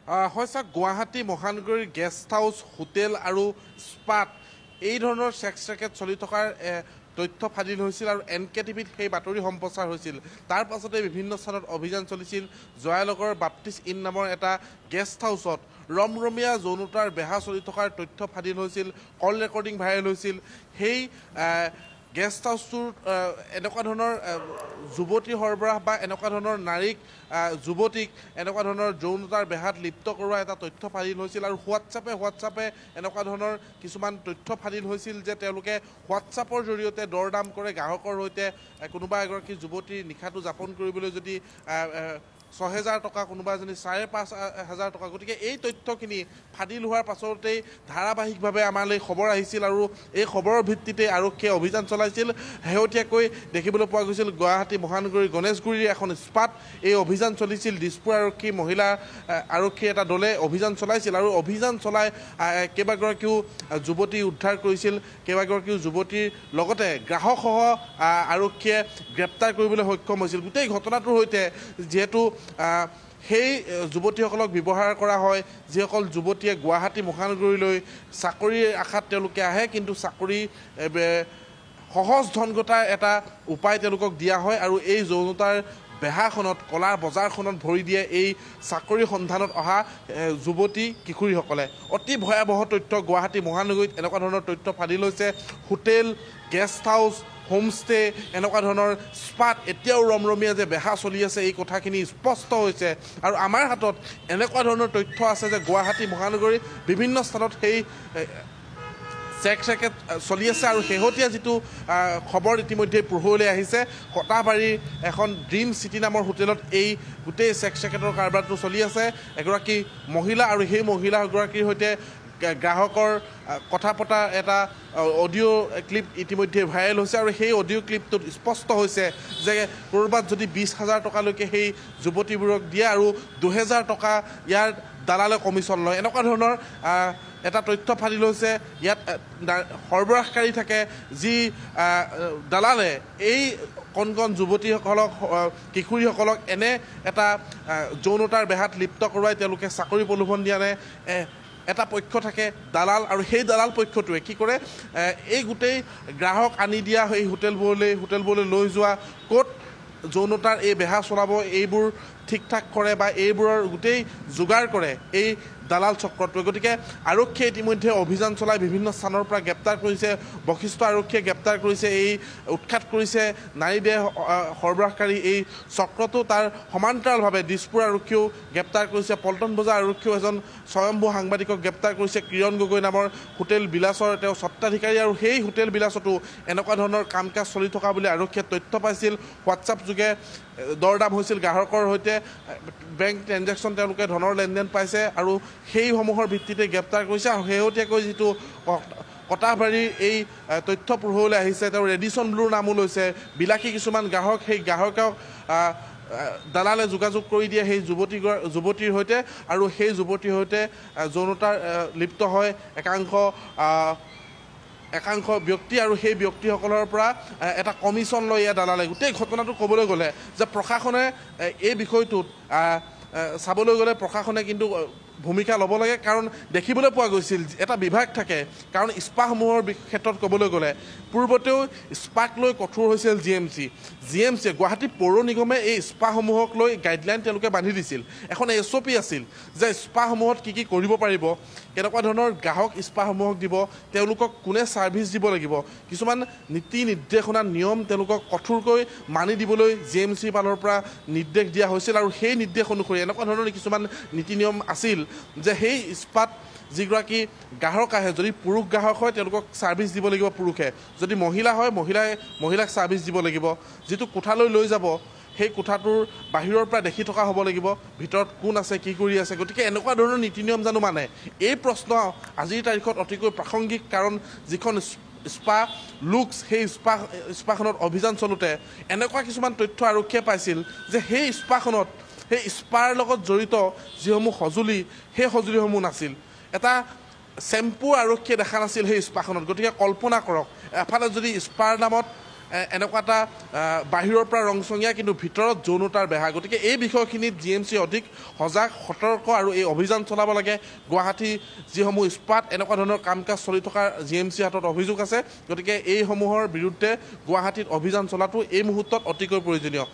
হৈছে গুৱাহাটী মহানগৰীৰ guest house hotel আৰু স্পাত এই ধৰণৰ ছেক্স ৰেকেট চলি থকাৰ তথ্য ফাদিল হৈছিল আৰু NKTVত সেই বাতৰি সম্প্ৰচাৰ হৈছিল। তাৰ পাছতে বিভিন্ন স্থানত অভিযান চলিছিল। জয়ানগৰ বাপ্তিষ্ট ইন নামৰ এটা গেষ্ট হাউচত ৰমৰমীয়া যৌনতাৰ বেহা চলি থকাৰ তথ্য ফাদিল হৈছিল। কল ৰেকৰ্ডিং ভাইৰেল হৈছিল। সেই গেষ্ট হাউচটোৰ এনেকুৱা ধৰণৰ যুৱতী সৰবৰাহ বা এনেকুৱা ধৰণৰ নাৰীক যুৱতীক এনেকুৱা ধৰণৰ যৌনতাৰ বেহাত লিপ্ত কৰোৱা এটা তথ্য ফাদিল হৈছিল আৰু হোৱাটছআপে এনেকুৱা ধৰণৰ কিছুমান তথ্য ফাদিল হৈছিল যে তেওঁলোকে হোৱাটছআপৰ জৰিয়তে দৰ দাম কৰে গ্ৰাহকৰ সৈতে কোনোবা এগৰাকী যুৱতীৰ নিশাটো যাপন কৰিবলৈ যদি ৬,০০০ টকা কোনোবা এজনী ৫,৫০০ টকা। গতিকে এই তথ্যখিনি ফাদিল হোৱাৰ পাছতেই ধাৰাবাহিকভাৱে আমালৈ খবৰ আহিছিল আৰু এই খবৰৰ ভিত্তিতে আৰক্ষীয়ে অভিযান চলাইছিল। শেহতীয়াকৈ দেখিবলৈ পোৱা গৈছিল গুৱাহাটী মহানগৰীৰ গণেশগুৰিৰ এখন স্পাত এই অভিযান চলিছিল। দিছপুৰ আৰক্ষী মহিলা আৰক্ষীৰ এটা দলে অভিযান চলাইছিল আৰু অভিযান চলাই কেইবাগৰাকীও যুৱতী উদ্ধাৰ কৰিছিল। কেইবাগৰাকীও যুৱতীৰ লগতে গ্ৰাহকসহ আৰক্ষীয়ে গ্ৰেপ্তাৰ কৰিবলৈ সক্ষম হৈছিল। গোটেই ঘটনাটোৰ সৈতে যিহেতু সেই যুৱতীসকলক ব্যৱহাৰ কৰা হয় যিসকল যুৱতীয়ে গুৱাহাটী মহানগৰীলৈ চাকৰিৰ আশাত তেওঁলোকে আহে, কিন্তু চাকৰি সহজ ধন ঘটাৰ এটা উপায় তেওঁলোকক দিয়া হয় আৰু এই যৌনতাৰ বেহাখনত কলাৰ বজাৰখনত ভৰি দিয়ে এই চাকৰি সন্ধানত অহা যুৱতী কিশোৰীসকলে। অতি ভয়াৱহ তথ্য গুৱাহাটী মহানগৰীত এনেকুৱা ধৰণৰ তথ্য ফাদিল হৈছে। হোটেল, গেষ্ট হাউচ, হোমষ্টে, এনেকুৱা ধৰণৰ স্পাত এতিয়াও ৰমৰমীয়া যে বেহা চলি আছে এই কথাখিনি স্পষ্ট হৈছে আৰু আমাৰ হাতত এনেকুৱা ধৰণৰ তথ্য আছে যে গুৱাহাটী মহানগৰীৰ বিভিন্ন স্থানত সেই ছেক্স ৰেকেট চলি আছে আৰু শেহতীয়া যিটো খবৰ ইতিমধ্যে পোহৰলৈ আহিছে, কটাবাৰীৰ এখন ড্ৰিম চিটি নামৰ হোটেলত এই গোটেই ছেক্স ৰেকেটৰ কাৰবাৰটো চলি আছে। এগৰাকী মহিলা আৰু সেই মহিলাগৰাকীৰ সৈতে গ্ৰাহকৰ কথা পতা এটা অডিঅ' ক্লিপ ইতিমধ্যে ভাইৰেল হৈছে আৰু সেই অডিঅ' ক্লিপটোত স্পষ্ট হৈছে যে ক'ৰবাত যদি ২০,০০০ টকালৈকে সেই যুৱতীবোৰক দিয়ে আৰু ২,০০০ টকা ইয়াৰ দালালে কমিশ্যন লয়। এনেকুৱা ধৰণৰ এটা তথ্য ফাদিল হৈছে। ইয়াত সৰবৰাহকাৰী থাকে যি দালালে এই কণ যুৱতীসকলক কিশোৰীসকলক এনে এটা যৌনতাৰ বেহাত লিপ্ত কৰোৱাই তেওঁলোকে চাকৰি প্ৰলোভন দিয়া নাই। এটা পক্ষ থাকে দালাল আৰু সেই দালাল পক্ষটোৱে কি কৰে, এই গোটেই গ্ৰাহক আনি দিয়া সেই হোটেলবোৰলৈ লৈ যোৱা, ক'ত যৌনতাৰ এই বেহা চলাব এইবোৰ ঠিক ঠাক কৰে বা এইবোৰৰ গোটেই যোগাৰ কৰে এই দালাল চক্ৰটোৱে। গতিকে আৰক্ষীয়ে ইতিমধ্যে অভিযান চলাই বিভিন্ন স্থানৰ পৰা গ্ৰেপ্তাৰ কৰিছে। বশিষ্ঠ আৰক্ষীয়ে গ্ৰেপ্তাৰ কৰিছে, এই উৎখাত কৰিছে নাৰী দেহ সৰবৰাহকাৰী এই চক্ৰটো। তাৰ সমান্তৰালভাৱে দিছপুৰ আৰক্ষীয়েও গ্ৰেপ্তাৰ কৰিছে। পল্টন বজাৰ আৰক্ষীয়েও এজন স্বয়ম্ভু সাংবাদিকক গ্ৰেপ্তাৰ কৰিছে। কিৰণ গগৈ নামৰ হোটেল বিলাসৰ তেওঁ স্বত্বাধিকাৰী আৰু সেই হোটেল বিলাসতো এনেকুৱা ধৰণৰ কাম কাজ চলি থকা বুলি আৰক্ষীয়ে তথ্য পাইছিল। হোৱাটছআপ যোগে দৰদাম হৈছিল গ্ৰাহকৰ সৈতে, বেংক ট্ৰেঞ্জেকশ্যন তেওঁলোকে ধনৰ লেনদেন পাইছে আৰু সেইসমূহৰ ভিত্তিতে গ্ৰেপ্তাৰ কৰিছে। আৰু শেহতীয়াকৈ যিটো কটাবাৰীৰ এই তথ্য পোহৰলৈ আহিছে, তেওঁ ৰেডিচন ব্লুৰ নামো লৈছে। বিলাসী কিছুমান গ্ৰাহক, সেই গ্ৰাহকক দালালে যোগাযোগ কৰি দিয়ে সেই যুৱতীৰ সৈতে আৰু সেই যুৱতীৰ সৈতে যৌনতাৰ লিপ্ত হয় একাংশ ব্যক্তি আৰু সেই ব্যক্তিসকলৰ পৰা এটা কমিশ্যন লয় ইয়াৰ দালালে। গোটেই ঘটনাটো ক'বলৈ গ'লে যে প্ৰশাসনে এই বিষয়টোত চাবলৈ গ'লে প্ৰশাসনে কিন্তু ভূমিকা ল'ব লাগে, কাৰণ দেখিবলৈ পোৱা গৈছিল এটা বিভাগ থাকে। কাৰণ স্পাসমূহৰ ক্ষেত্ৰত ক'বলৈ গ'লে পূৰ্বতেও স্পাক লৈ কঠোৰ হৈছিল GMC গুৱাহাটী পৌৰ নিগমে এই স্পাসমূহক লৈ গাইডলাইন তেওঁলোকে বান্ধি দিছিল। এখন SOP আছিল যে স্পাসমূহত কি কি কৰিব পাৰিব, কেনেকুৱা ধৰণৰ গ্ৰাহক স্পাসমূহক দিব, তেওঁলোকক কোনে ছাৰ্ভিচ দিব লাগিব, কিছুমান নীতি নিৰ্দেশনা নিয়ম তেওঁলোকক কঠোৰকৈ মানি দিবলৈ GMC ফালৰ পৰা নিৰ্দেশ দিয়া হৈছিল। আৰু সেই নিৰ্দেশ অনুসৰি এনেকুৱা ধৰণৰ কিছুমান নীতি নিয়ম আছিল যে সেই স্পাত যিগৰাকী গ্ৰাহক আহে, যদি পুৰুষ গ্ৰাহক হয় তেওঁলোকক ছাৰ্ভিচ দিব লাগিব পুৰুষে, যদি মহিলা হয় মহিলাক ছাৰ্ভিচ দিব লাগিব। যিটো কোঠালৈ লৈ যাব সেই কোঠাটোৰ বাহিৰৰ পৰা দেখি থকা হ'ব লাগিব ভিতৰত কোন আছে কি কৰি আছে। গতিকে এনেকুৱা ধৰণৰ নীতি নিয়ম জানো মানে, এই প্ৰশ্ন আজিৰ তাৰিখত অতিকৈ প্ৰাসংগিক। কাৰণ যিখন স্পা লুক্স, সেই স্পাখনত অভিযান চলোতে এনেকুৱা কিছুমান তথ্য আৰক্ষীয়ে পাইছিল যে সেই স্পাখনত সেই স্পাৰ লগত জড়িত যিসমূহ সঁজুলি সেই সঁজুলিসমূহ নাছিল। এটা চেম্পু আৰক্ষীয়ে দেখা নাছিল সেই স্পাখনত। গতিকে কল্পনা কৰক, এফালে যদি স্পাৰ নামত এনেকুৱা এটা বাহিৰৰ পৰা ৰংচঙীয়া কিন্তু ভিতৰত যৌনতাৰ বেহা গতিকে এই বিষয়খিনিত GMC অধিক সজাগ সতৰ্ক আৰু এই অভিযান চলাব লাগে গুৱাহাটী যিসমূহ ইস্পাত এনেকুৱা ধৰণৰ কাম কাজ চলি থকাৰ GMC হাতত অভিযোগ আছে গতিকে এইসমূহৰ বিৰুদ্ধে গুৱাহাটীত অভিযান চলাটো এই মুহূৰ্তত অতিকৈ প্ৰয়োজনীয়